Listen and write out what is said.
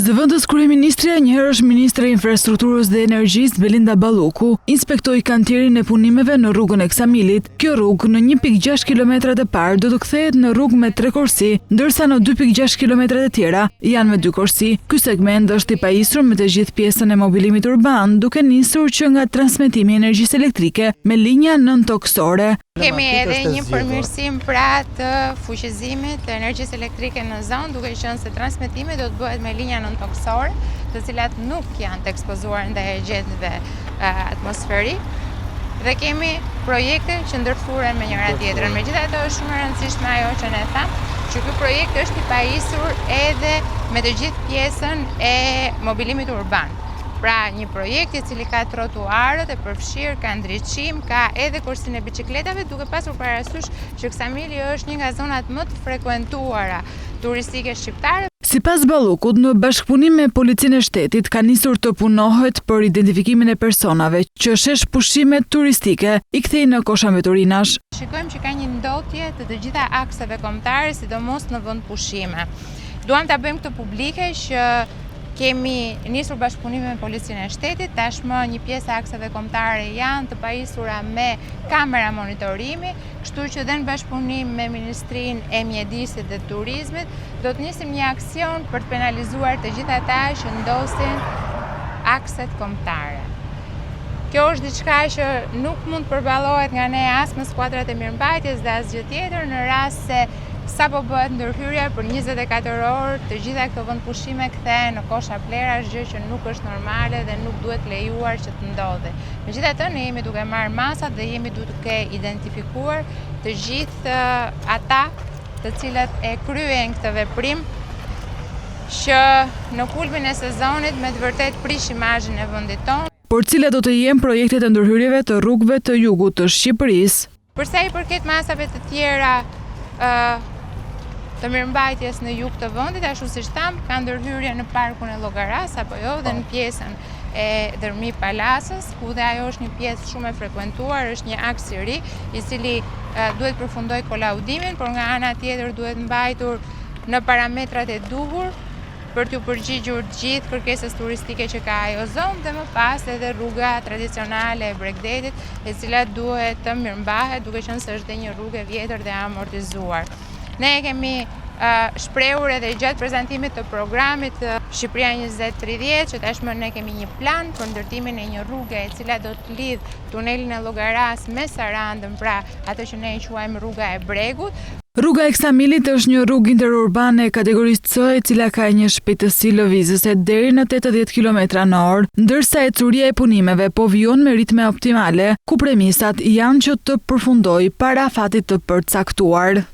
Zëvendës kryeministri, njëherë është ministre e infrastrukturës dhe energjisë Belinda Balluku, inspektoi kantierin e punimeve në rrugën e Ksamilit. Kjo rrugë në 1.6 km e parë do të kthehet në rrugë me 3 korsi, ndërsa në 2.6 km e tjera janë me 2 korsi. Ky segment është i pajisur me të gjithë pjesën e mobilimit urban, duke nisur që nga transmetimi i energjisë elektrike me linja nëntoksore. Kemi edhe një përmirësim pra të fuqizimit të energjisë elektrike në zonë, duke qenë se transmetimi do të bëhet me linja nëntoksore, të cilat nuk janë të ekspozuar ndaj agentëve atmosferik. Dhe kemi projekte që ndërthuren me njëra tjetrën. Megjithatë është shumë e rëndësishme ajo që ne thamë, që ky projekt është i pajisur edhe me të gjithë pjesën e mobilimit urban. Pra një projekt i cili ka trotuarët e përfshirë, ka ndriçim, ka edhe korsin e biçikletave, duke pasur parasysh që Ksamili është një nga zonat më të frekuentuara turistike shqiptare. Sipas Ballukut, në bashkëpunim me Policinë e Shtetit ka nisur të punohet për identifikimin e personave që shesh pushimet turistike i kthejnë në kosha mbeturinash. Shikojmë që ka një ndotje të gjitha akseve kombëtare, sidomos në vend pushime. Duam ta bëjmë këtë publike që kemi nisur bashkëpunime me Policinë e Shtetit, tashmë një pjesë e akseve kombëtare janë të pajisura me kamera monitorimi, kështu që dhe në bashkëpunim me Ministrinë e Mjedisit dhe Turizmit do të nisim një aksion për të penalizuar të gjithë ata që ndosin akset kombëtare. Kjo është diçka që nuk mund të përballohet nga ne as me skuadrat e mirëmbajtjes dhe asgjë tjetër në rast se sapo bëhet ndërhyrja për 24 orë, të gjitha këto vend pushime kthehen në kosha plerash, gjë që nuk është normale dhe nuk duhet lejuar që të ndodhi. Megjithatë, ne jemi duke marrë masat dhe jemi duke identifikuar të gjithë ata të cilët e kryen këtë veprim që në kulmin e sezonit me të vërtet prish imazhin e vendit tonë. Por cilat do të jenë projektet e ndërhyrjeve të rrugëve të jugut të Shqipërisë? Për sa i përket masave të tjera të mirëmbajtjes në jug të vendit, ashtu siç tham, ka ndërhyrje në parkun e Llogaras apo jo, dhe në pjesën e Dërmi Palasës, ku dhe ajo është një pjesë shumë e frekuentuar, është një aks i ri, i cili duhet përfundoj kolaudimin, por nga ana tjetër duhet mbajtur në parametrat e duhur për t'u përgjigjur gjithë kërkesës turistike që ka ajo zonë, dhe më pas edhe rruga tradicionale e Bregdetit, e cila duhet të mirëmbahet, duke qenë se është dhe një rrugë e vjetër dhe amortizuar. Ne kemi shprehur edhe gjatë prezantimit të programit Shqipëria 2030 që tashmë ne kemi një plan për ndërtimin e një rruge e cila do të lidh tunelin e Llogaras me Sarandën, pra atë që ne e quajmë rruga e Bregut. Rruga e Ksamilit është një rrugë interurbane e kategorisë C, e cila ka një shpejtësi lëvizëse deri në 80 km/h, ndërsa ecuria e punimeve po vijon me ritme optimale, ku premisat janë që të përfundojë para afatit të përcaktuar.